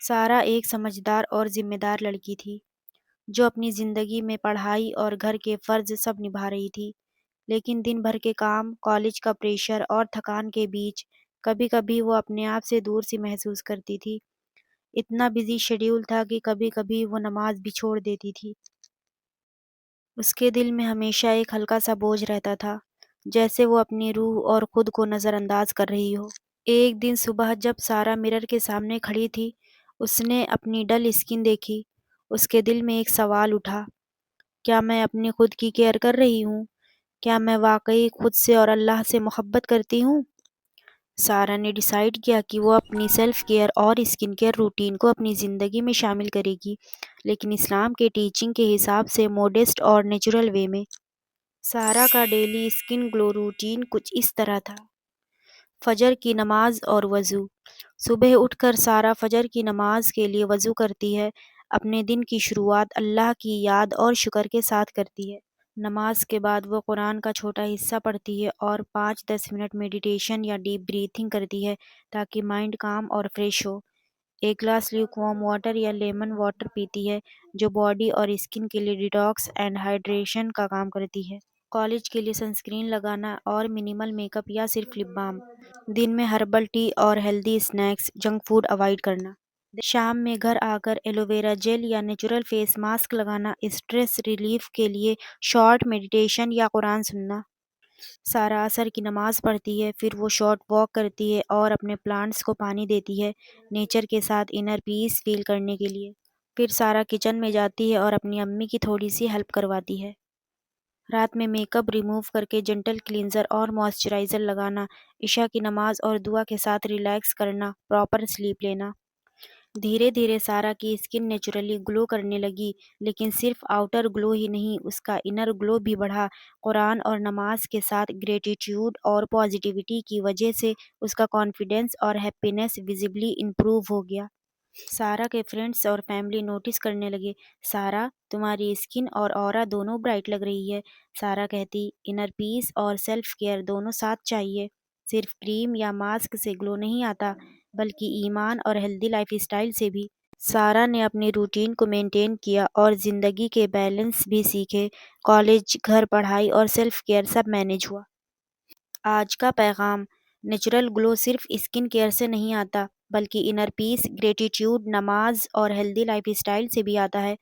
سارا ایک سمجھدار اور ذمہ دار لڑکی تھی جو اپنی زندگی میں پڑھائی اور گھر کے فرض سب نبھا رہی تھی، لیکن دن بھر کے کام، کالج کا پریشر اور تھکان کے بیچ کبھی کبھی وہ اپنے آپ سے دور سی محسوس کرتی تھی۔ اتنا بزی شیڈیول تھا کہ کبھی کبھی وہ نماز بھی چھوڑ دیتی تھی۔ اس کے دل میں ہمیشہ ایک ہلکا سا بوجھ رہتا تھا، جیسے وہ اپنی روح اور خود کو نظر انداز کر رہی ہو۔ ایک دن صبح جب سارا مرر کے سامنے کھڑی تھی، اس نے اپنی ڈل اسکن دیکھی۔ اس کے دل میں ایک سوال اٹھا، کیا میں اپنی خود کی کیئر کر رہی ہوں؟ کیا میں واقعی خود سے اور اللہ سے محبت کرتی ہوں؟ سارا نے ڈیسائیڈ کیا کہ وہ اپنی سیلف کیئر اور اسکن کیئر روٹین کو اپنی زندگی میں شامل کرے گی، لیکن اسلام کے ٹیچنگ کے حساب سے موڈسٹ اور نیچرل وے میں۔ سارا کا ڈیلی اسکن گلو روٹین کچھ اس طرح تھا۔ فجر کی نماز اور وضو۔ صبح اٹھ کر سارا فجر کی نماز کے لیے وضو کرتی ہے، اپنے دن کی شروعات اللہ کی یاد اور شکر کے ساتھ کرتی ہے۔ نماز کے بعد وہ قرآن کا چھوٹا حصہ پڑھتی ہے اور 5-10 منٹ میڈیٹیشن یا ڈیپ بریتھنگ کرتی ہے تاکہ مائنڈ کام اور فریش ہو۔ ایک گلاس لیک وارم واٹر یا لیمن واٹر پیتی ہے جو باڈی اور اسکن کے لیے ڈیٹاکس اینڈ ہائیڈریشن کا کام کرتی ہے۔ کالج کے لیے سنسکرین لگانا اور منیمل میک اپ یا صرف لپ بام۔ دن میں ہربل ٹی اور healthy snacks, junk food avoid کرنا۔ شام میں گھر آ کر ایلو ویرا جیل یا نیچرل فیس ماسک لگانا، اسٹریس ریلیف کے لیے شارٹ میڈیٹیشن یا قرآن سننا۔ سارا عصر کی نماز پڑھتی ہے، پھر وہ شارٹ واک کرتی ہے اور اپنے پلانٹس کو پانی دیتی ہے، نیچر کے ساتھ انر پیس فیل کرنے کے لیے۔ پھر سارا کچن میں جاتی ہے اور اپنی امی کی تھوڑی سی ہیلپ کرواتی ہے۔ رات میں میک اپ ریموو کر کے جنٹل کلینزر اور موئسچرائزر لگانا، عشاء کی نماز اور دعا کے ساتھ ریلیکس کرنا، پراپر سلیپ لینا۔ دھیرے دھیرے سارا کی اسکن نیچرلی گلو کرنے لگی، لیکن صرف آؤٹر گلو ہی نہیں، اس کا انر گلو بھی بڑھا۔ قرآن اور نماز کے ساتھ گریٹیٹیوڈ اور پازیٹیوٹی کی وجہ سے اس کا کانفیڈنس اور ہیپینس ویزیبلی امپروو ہو گیا۔ سارا کے فرینڈس اور فیملی نوٹس کرنے لگے، سارا تمہاری اسکن اور اورا دونوں برائٹ لگ رہی ہے۔ سارا کہتی، انر پیس اور سیلف کیئر دونوں ساتھ چاہیے، صرف کریم یا ماسک سے گلو نہیں آتا بلکہ ایمان اور ہیلدی لائف اسٹائل سے بھی۔ سارا نے اپنی روٹین کو مینٹین کیا اور زندگی کے بیلنس بھی سیکھے، کالج، گھر، پڑھائی اور سیلف کیئر سب مینیج ہوا۔ آج کا پیغام، نیچرل گلو صرف اسکن کیئر سے نہیں آتا بلکہ انر پیس، گریٹیٹیوڈ، نماز اور ہیلدی لائف اسٹائل سے بھی آتا ہے۔